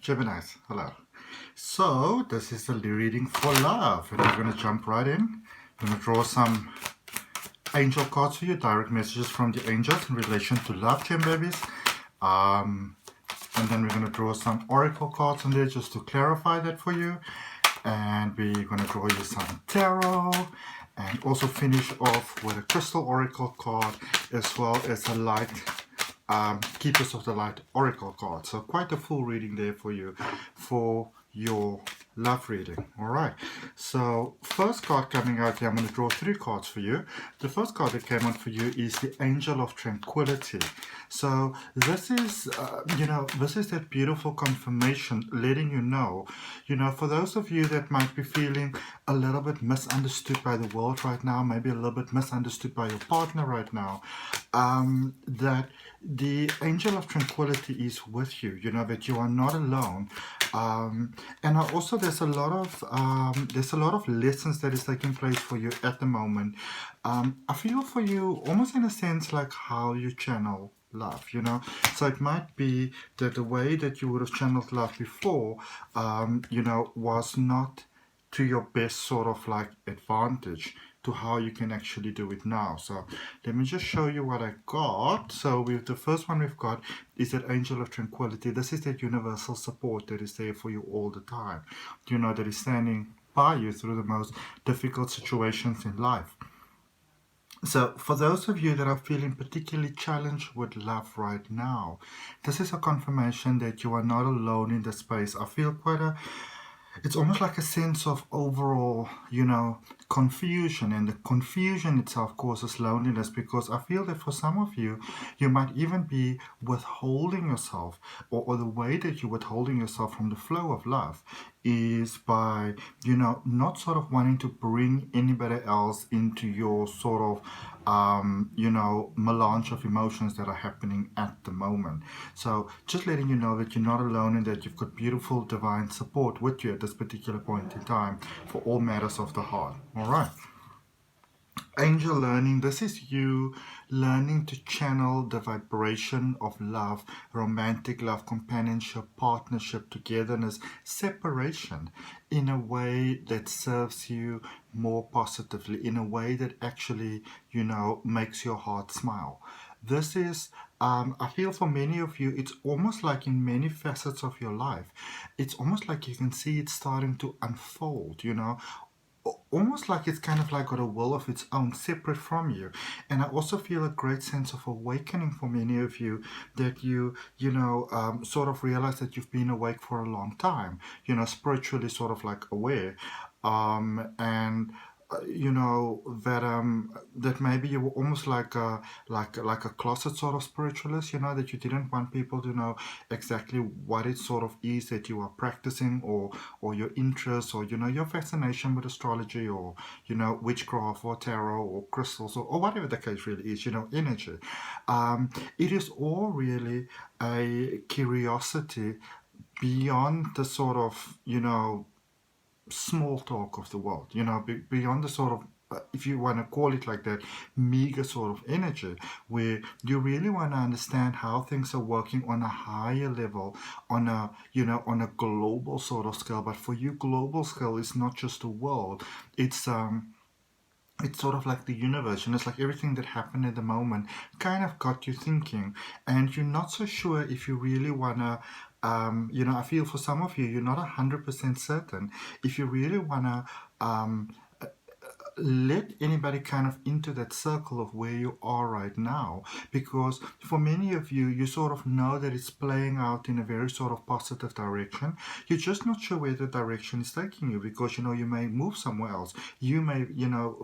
Geminis, hello. So, this is the reading for love, and we're going to jump right in. I'm going to draw some angel cards for you, direct messages from the angels in relation to love, gem babies. And then we're going to draw some oracle cards on there just to clarify that for you. And we're going to draw you some tarot, and also finish off with a crystal oracle card, as well as a light Keepers of the Light oracle card. So quite a full reading there for you for your love reading. All right, so first card coming out here, I'm going to draw 3 cards for you. The first card that came out for you is the Angel of Tranquility. So this is this is that beautiful confirmation letting you know, for those of you that might be feeling a little bit misunderstood by the world right now, maybe a little bit misunderstood by your partner right now, that the Angel of Tranquility is with you, that you are not alone. And also there's a lot of lessons that is taking place for you at the moment. I feel for you almost in a sense like how you channel love, so it might be that the way that you would have channeled love before, was not to your best sort of like advantage to how you can actually do it now. So let me just show you what I got. So the first one we've got is that Angel of Tranquility. This is that universal support that is there for you all the time, that is standing by you through the most difficult situations in life. So for those of you that are feeling particularly challenged with love right now, this is a confirmation that you are not alone in the space. I feel it's almost like a sense of overall, confusion, and the confusion itself causes loneliness, because I feel that for some of you, you might even be withholding yourself, or the way that you're withholding yourself from the flow of love is by, not sort of wanting to bring anybody else into your sort of, melange of emotions that are happening at the moment. So just letting you know that you're not alone, and that you've got beautiful divine support with you at this particular point in time for all matters of the heart. All right. Angel learning, this is you learning to channel the vibration of love, romantic love, companionship, partnership, togetherness, separation in a way that serves you more positively, in a way that actually, makes your heart smile. This is, I feel for many of you, it's almost like in many facets of your life, it's almost like you can see it starting to unfold, almost like it's kind of like got a will of its own separate from you. And I also feel a great sense of awakening for many of you, that you sort of realize that you've been awake for a long time, spiritually sort of like aware, and that maybe you were almost like a closet sort of spiritualist, that you didn't want people to know exactly what it sort of is that you are practicing, or your interest, or your fascination with astrology, or witchcraft, or tarot, or crystals, or whatever the case really is, energy. It is all really a curiosity beyond the sort of small talk of the world, beyond the sort of, if you want to call it like that, meager sort of energy, where you really want to understand how things are working on a higher level, on a on a global sort of scale. But for you, global scale is not just the world, it's sort of like the universe, it's like everything that happened at the moment kind of got you thinking, and you're not so sure if you really want to, I feel for some of you, you're not 100% certain if you really want to let anybody kind of into that circle of where you are right now, because for many of you, you sort of know that it's playing out in a very sort of positive direction. You're just not sure where the direction is taking you, because you may move somewhere else, you may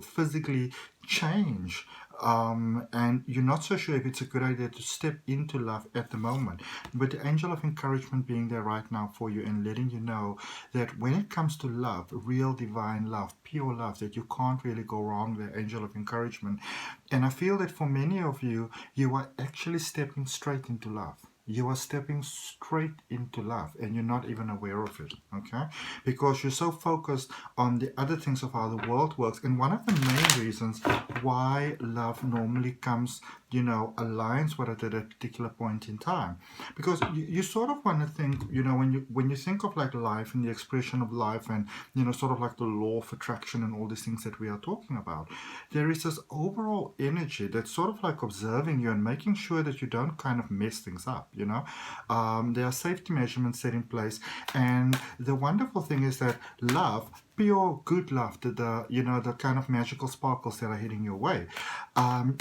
physically change, and you're not so sure if it's a good idea to step into love at the moment. But the Angel of Encouragement being there right now for you, and letting you know that when it comes to love, real divine love, pure love, that you can't really go wrong, the Angel of Encouragement. And I feel that for many of you, you are actually stepping straight into love. you are stepping straight into love and you're not even aware of it, okay? Because you're so focused on the other things of how the world works. And one of the main reasons why love normally comes, aligns with it at a particular point in time, because you sort of want to think, when you think of like life and the expression of life and sort of like the law of attraction and all these things that we are talking about, there is this overall energy that's sort of like observing you and making sure that you don't kind of mess things up. There are safety measurements set in place, and the wonderful thing is that love, pure good love, the kind of magical sparkles that are hitting your way,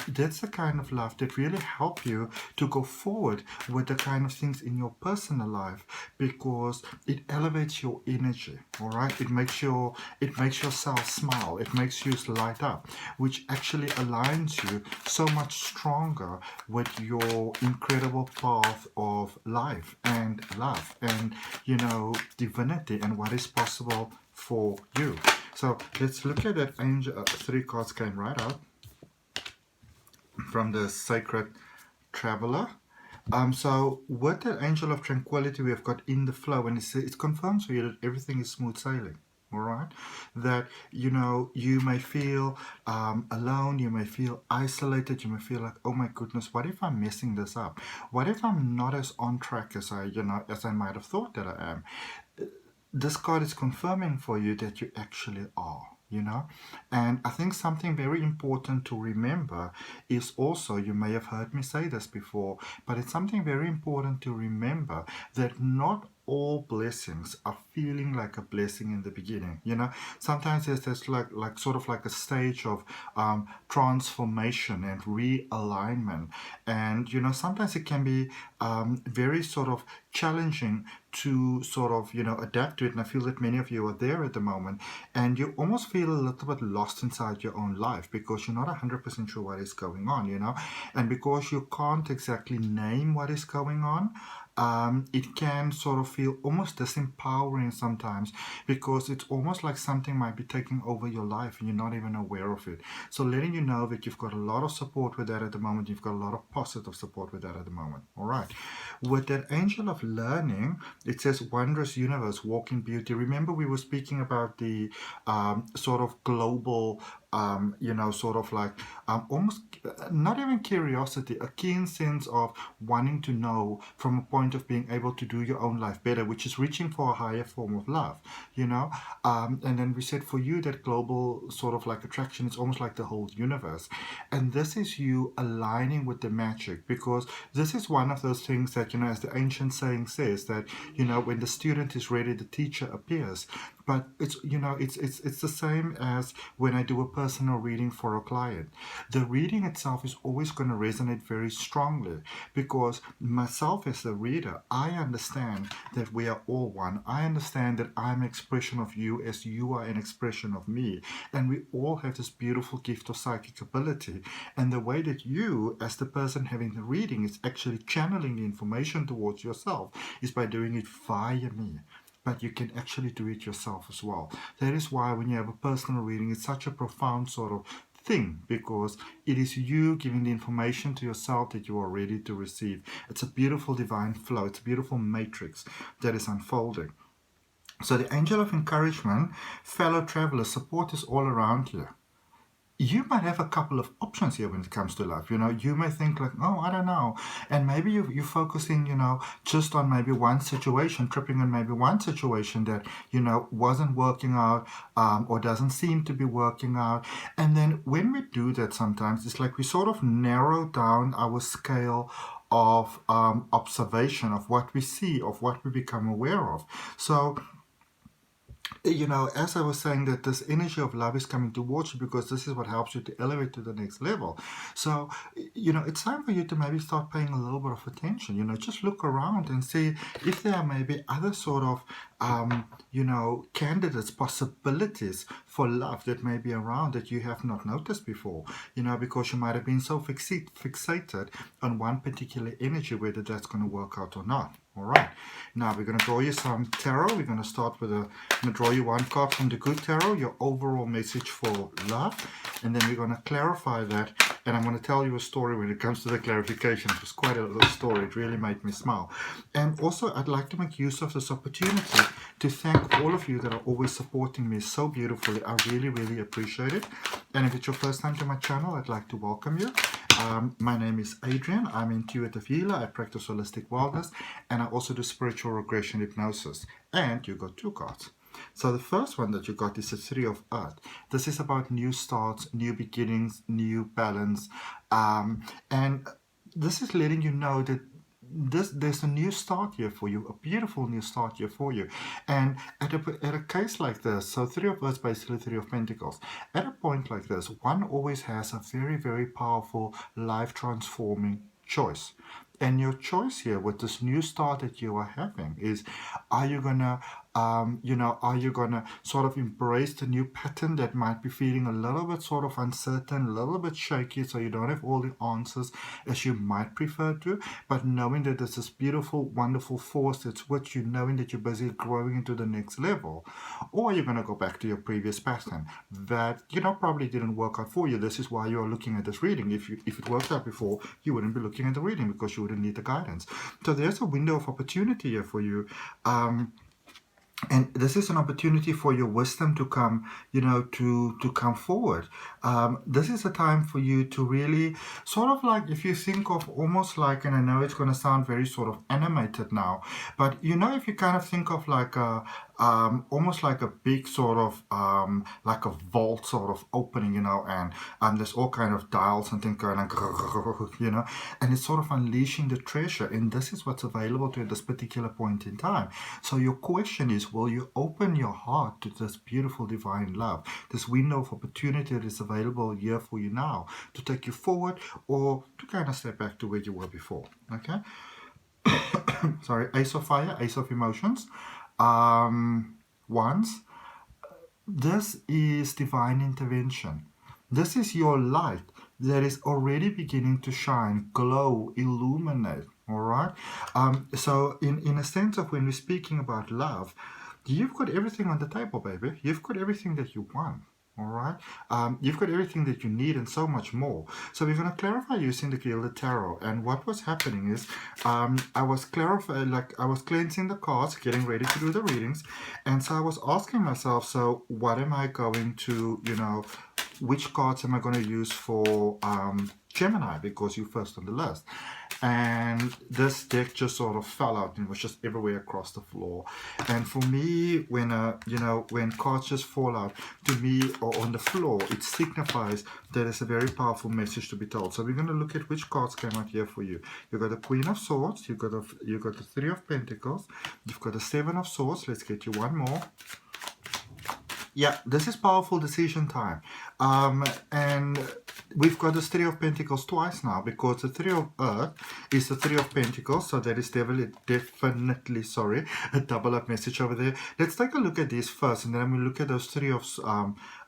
that's the kind of love that really help you to go forward with the kind of things in your personal life, because it elevates your energy. All right, it makes yourself smile, it makes you light up, which actually aligns you so much stronger with your incredible path of life and love and divinity and what is possible for you. So let's look at that angel. 3 cards came right out from the Sacred Traveler. So with the Angel of Tranquility, we have got in the flow, and it confirms for you that everything is smooth sailing. All right, that you may feel alone, you may feel isolated, you may feel like, oh my goodness, what if I'm messing this up? What if I'm not as on track as I might have thought that I am? This card is confirming for you that you actually are. And I think something very important to remember is also, you may have heard me say this before, but it's something very important to remember that not all blessings are feeling like a blessing in the beginning. Sometimes there's like sort of like a stage of transformation and realignment, and sometimes it can be very sort of challenging to sort of adapt to it. And I feel that many of you are there at the moment, and you almost feel a little bit lost inside your own life because you're not 100% sure what is going on, and because you can't exactly name what is going on. It can sort of feel almost disempowering sometimes, because it's almost like something might be taking over your life and you're not even aware of it. So letting you know that you've got a lot of support with that at the moment. You've got a lot of positive support with that at the moment. All right. With that Angel of Learning, it says wondrous universe, walk in beauty. Remember, we were speaking about the sort of global sort of like almost not even curiosity, a keen sense of wanting to know from a point of being able to do your own life better, which is reaching for a higher form of love, and then we said for you that global sort of like attraction is almost like the whole universe, and this is you aligning with the magic, because this is one of those things that as the ancient saying says, that when the student is ready, the teacher appears. But it's it's the same as when I do a personal reading for a client. The reading itself is always going to resonate very strongly, because myself as a reader, I understand that we are all one. I understand that I'm an expression of you as you are an expression of me, and we all have this beautiful gift of psychic ability. And the way that you, as the person having the reading, is actually channeling the information towards yourself is by doing it via me. But you can actually do it yourself as well. That is why when you have a personal reading, it's such a profound sort of thing, because it is you giving the information to yourself that you are ready to receive. It's a beautiful divine flow. It's a beautiful matrix that is unfolding. So the Angel of Encouragement, fellow traveler, support is all around you. You might have a couple of options here when it comes to love. You may think like, oh, I don't know. And maybe you're focusing, just on maybe one situation, tripping on maybe one situation that, wasn't working out or doesn't seem to be working out. And then when we do that, sometimes it's like we sort of narrow down our scale of observation of what we see, of what we become aware of. So as I was saying, that this energy of love is coming towards you, because this is what helps you to elevate to the next level. So, it's time for you to maybe start paying a little bit of attention. Just look around and see if there are maybe other sort of, candidates, possibilities for love that may be around that you have not noticed before, because you might have been so fixated on one particular energy, whether that's going to work out or not. All right, now we're going to draw you some tarot. We're going to start with I'm going to draw you one card from the Good Tarot, your overall message for love, and then we're going to clarify that And I'm going to tell you a story when it comes to the clarification. It was quite a little story. It really made me smile. And also, I'd like to make use of this opportunity to thank all of you that are always supporting me so beautifully. I really, really appreciate it. And if it's your first time to my channel, I'd like to welcome you. My name is Adrian. I'm an intuitive healer. I practice holistic wellness, and I also do spiritual regression hypnosis. And you got 2 cards. So the first one that you got is the Three of Earth. This is about new starts, new beginnings, new balance. And this is letting you know that there's a new start here for you, a beautiful new start here for you. And at a case like this, so Three of Earth, basically Three of Pentacles, at a point like this, one always has a very, very powerful, life-transforming choice. And your choice here with this new start that you are having is, are you gonna are you gonna sort of embrace the new pattern that might be feeling a little bit sort of uncertain, a little bit shaky, so you don't have all the answers as you might prefer to, but knowing that there's this beautiful, wonderful force that's with you, knowing that you're busy growing into the next level? Or are you gonna go back to your previous pattern that probably didn't work out for you? This is why you are looking at this reading. If it worked out before, you wouldn't be looking at the reading because you wouldn't need the guidance. So there's a window of opportunity here for you. And this is an opportunity for your wisdom to come, to come forward. This is a time for you to really sort of like, if you think of almost like, and I know it's going to sound very sort of animated now, but if you kind of think of like a, almost like a big sort of, like a vault sort of opening, and there's all kind of dials and things going on, and it's sort of unleashing the treasure. And this is what's available to you at this particular point in time. So your question is, will you open your heart to this beautiful divine love, this window of opportunity that is available here for you now to take you forward, or to kind of step back to where you were before? Okay. Sorry. Ace of Fire, Ace of Emotions. Wands. This is divine intervention. This is your light that is already beginning to shine, glow, illuminate. All right. So in a sense of, when we're speaking about love, you've got everything on the table, baby. You've got everything that you want. All right. You've got everything that you need and so much more. So we're going to clarify using the Gilded Tarot. And what was happening is, I was cleansing the cards, getting ready to do the readings. And so I was asking myself, so what am I going to, which cards am I going to use for Gemini, because you're first on the list? And this deck just sort of fell out and was just everywhere across the floor. And for me, when when cards just fall out to me or on the floor, it signifies that it's a very powerful message to be told. So we're going to look at which cards came out here for you. You've got the Queen of Swords, you've got the Three of Pentacles, you've got the Seven of Swords. Let's get you one more. Yeah, this is powerful decision time. And we've got the Three of Pentacles twice now, because the Three of Earth is the Three of Pentacles. So that is definitely, sorry, a double up message over there. Let's take a look at these first, and then we'll look at those Three of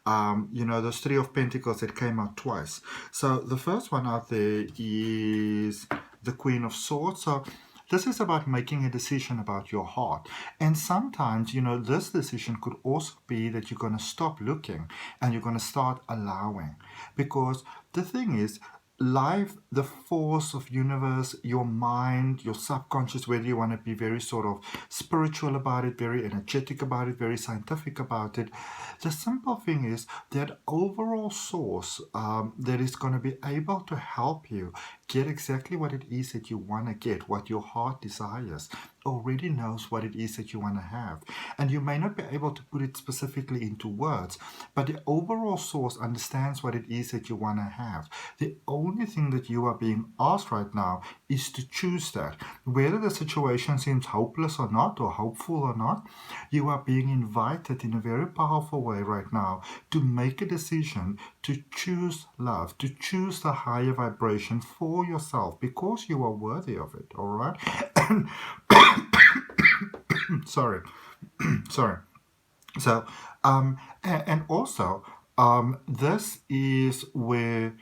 those Three of Pentacles that came out twice. So the first one out there is the Queen of Swords. So this is about making a decision about your heart. And sometimes, this decision could also be that you're going to stop looking and you're going to start allowing. Because the thing is, life, the force of universe, your mind, your subconscious, whether you want to be very sort of spiritual about it, very energetic about it, very scientific about it, the simple thing is that overall source that is going to be able to help you get exactly what it is that you want to get, what your heart desires, already knows what it is that you want to have. And you may not be able to put it specifically into words, but the overall source understands what it is that you want to have. The only thing that you are being asked right now is to choose that. Whether the situation seems hopeless or not, or hopeful or not, you are being invited in a very powerful way right now to make a decision to choose love, to choose the higher vibration for yourself, because you are worthy of it. All right. Sorry. Sorry. So and also this is where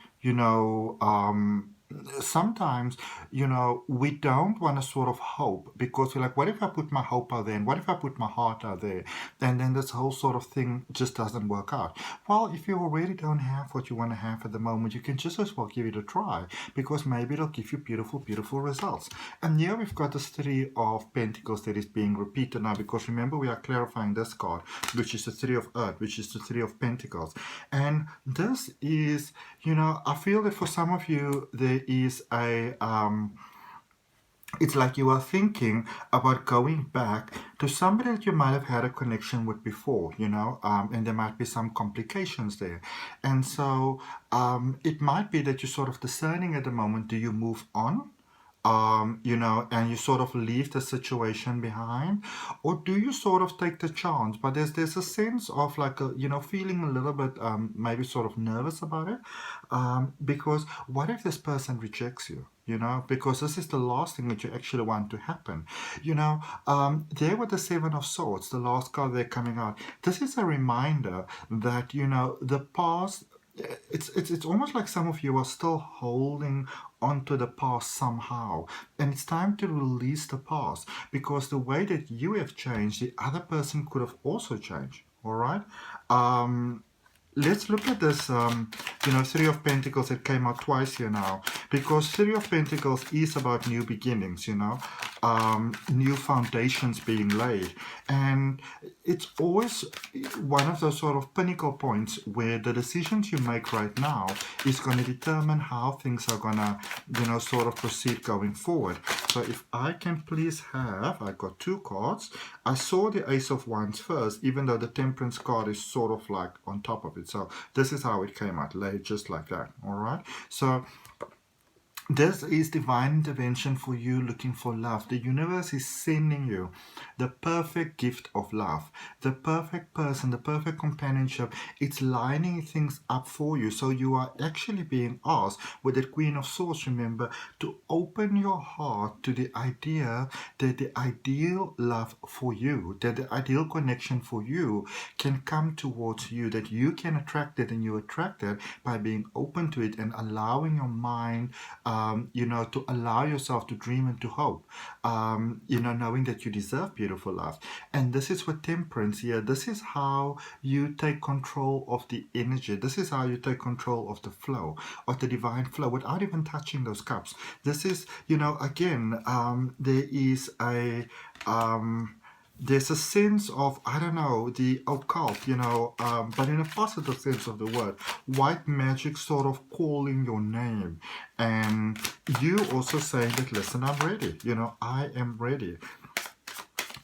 sometimes, you know, we don't want to sort of hope because we're like, what if I put my hope out there? And what if I put my heart out there? And then this whole sort of thing just doesn't work out. Well, if you already don't have what you want to have at the moment, you can just as well give it a try because maybe it'll give you beautiful, beautiful results. And here we've got this Three of Pentacles that is being repeated now because remember we are clarifying this card, which is the Three of Earth, which is the Three of Pentacles. And this is, you know, I feel that for some of you, there is a, it's like you are thinking about going back to somebody that you might have had a connection with before, you know, and there might be some complications there. And so it might be that you're sort of discerning at the moment, do you move on? You know, and you sort of leave the situation behind, or do you sort of take the chance? But there's a sense of like a, you know, feeling a little bit maybe sort of nervous about it, because what if this person rejects you? You know, because this is the last thing that you actually want to happen. You know, there with the Seven of Swords, the last card they're coming out. This is a reminder that, you know, the past, it's almost like some of you are still holding onto the past somehow, and it's time to release the past because the way that you have changed, the other person could have also changed. All right. Let's look at this, you know, Three of Pentacles that came out twice here now, because Three of Pentacles is about new beginnings, you know, new foundations being laid. And it's always one of those sort of pinnacle points where the decisions you make right now is going to determine how things are going to, you know, sort of proceed going forward. So if I can please have, I got two cards. I saw the Ace of Wands first, even though the Temperance card is sort of like on top of it. So this is how it came out, laid just like that. All right. So this is divine intervention for you looking for love. The universe is sending you the perfect gift of love, the perfect person, the perfect companionship. It's lining things up for you. So you are actually being asked with the Queen of Swords, remember, to open your heart to the idea that the ideal love for you, that the ideal connection for you can come towards you, that you can attract it and you attract it by being open to it and allowing your mind, you know, to allow yourself to dream and to hope, you know, knowing that you deserve beautiful love. And this is what Temperance here, this is how you take control of the energy. This is how you take control of the flow, of the divine flow, without even touching those cups. This is, you know, again, there is a... there's a sense of, I don't know, the occult, you know, but in a positive sense of the word, white magic sort of calling your name. And you also saying that, listen, I'm ready, you know, I am ready.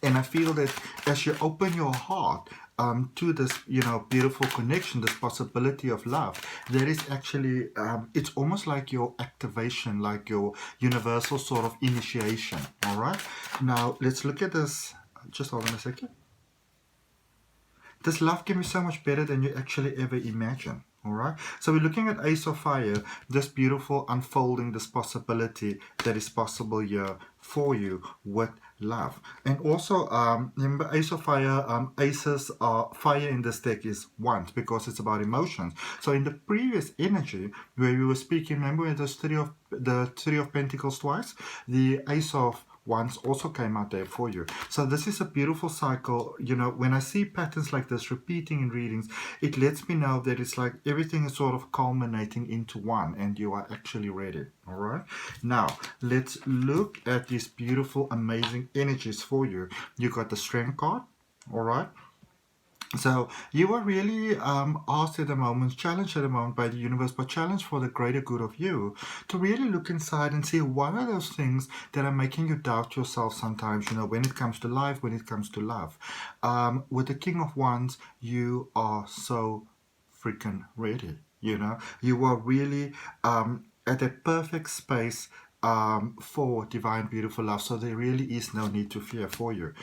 And I feel that as you open your heart to this, you know, beautiful connection, this possibility of love, there is actually, it's almost like your activation, like your universal sort of initiation, all right? Now, let's look at this. Just hold on a second. This love can be so much better than you actually ever imagine. All right. So we're looking at Ace of Fire, this beautiful unfolding, this possibility that is possible here for you with love. And also, remember, Ace of Fire, aces are fire in this deck is wands because it's about emotions. So in the previous energy where we were speaking, remember the Three of Pentacles twice, the Ace of Wands also came out there for you. So this is a beautiful cycle. You know, when I see patterns like this repeating in readings, it lets me know that it's like everything is sort of culminating into one and you are actually ready. All right. Now, let's look at these beautiful, amazing energies for you. You got the Strength card. All right. So you are really asked at the moment, challenged at the moment by the universe, but challenged for the greater good of you, to really look inside and see what are those things that are making you doubt yourself sometimes, you know, when it comes to life, when it comes to love. With the King of Wands, you are so freaking ready, you know. You are really at a perfect space for divine beautiful love, so there really is no need to fear for you.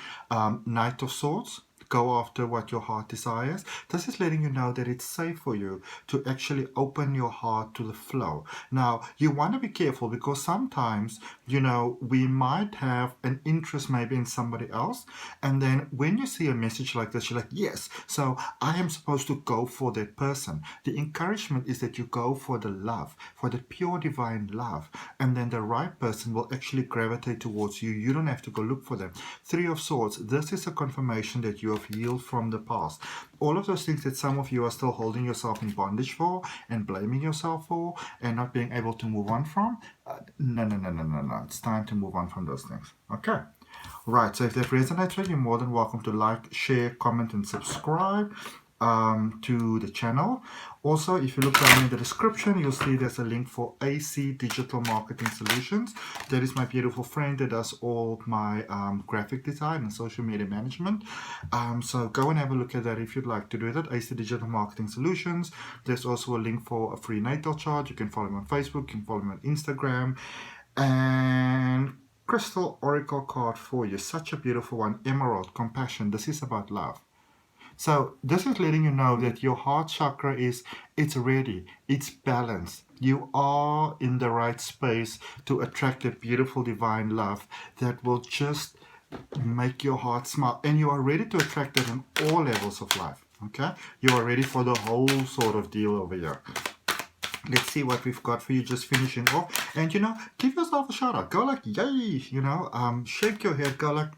Knight of Swords, go after what your heart desires. This is letting you know that it's safe for you to actually open your heart to the flow. Now, you want to be careful because sometimes, you know, we might have an interest maybe in somebody else. And then when you see a message like this, you're like, yes, so I am supposed to go for that person. The encouragement is that you go for the love, for the pure divine love. And then the right person will actually gravitate towards you. You don't have to go look for them. Three of Swords, this is a confirmation that you have healed from the past. All of those things that some of you are still holding yourself in bondage for and blaming yourself for and not being able to move on from, no. It's time to move on from those things. Okay. Right, so if that resonates with you, you're more than welcome to like, share, comment, and subscribe to the channel. Also, if you look down in the description, you'll see there's a link for AC Digital Marketing Solutions. That is my beautiful friend that does all my graphic design and social media management. So go and have a look at that if you'd like to do that. AC Digital Marketing Solutions. There's also a link for a free natal chart. You can follow me on Facebook, you can follow me on Instagram. And crystal oracle card for you, such a beautiful one. Emerald, compassion. This is about love. So this is letting you know that your heart chakra it's ready, it's balanced. You are in the right space to attract that beautiful divine love that will just make your heart smile. And you are ready to attract that in all levels of life. Okay? You are ready for the whole sort of deal over here. Let's see what we've got for you, just finishing off. And, you know, give yourself a shout out. Go like, yay, you know, shake your head, go like,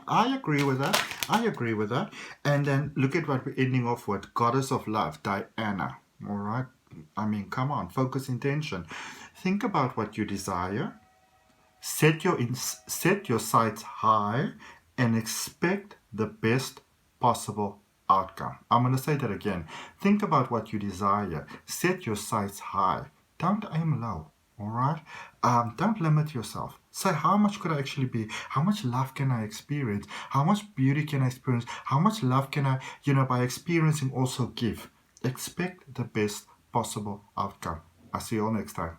I agree with that. I agree with that. And then look at what we're ending off with. Goddess of Love, Diana. All right? I mean, come on, focus intention. Think about what you desire. Set your sights high and expect the best possible outcome. I'm going to say that again. Think about what you desire. Set your sights high. Don't aim low. All right? Don't limit yourself. Say, how much could I actually be? How much love can I experience? How much beauty can I experience? How much love can I, you know, by experiencing also give? Expect the best possible outcome. I'll see you all next time.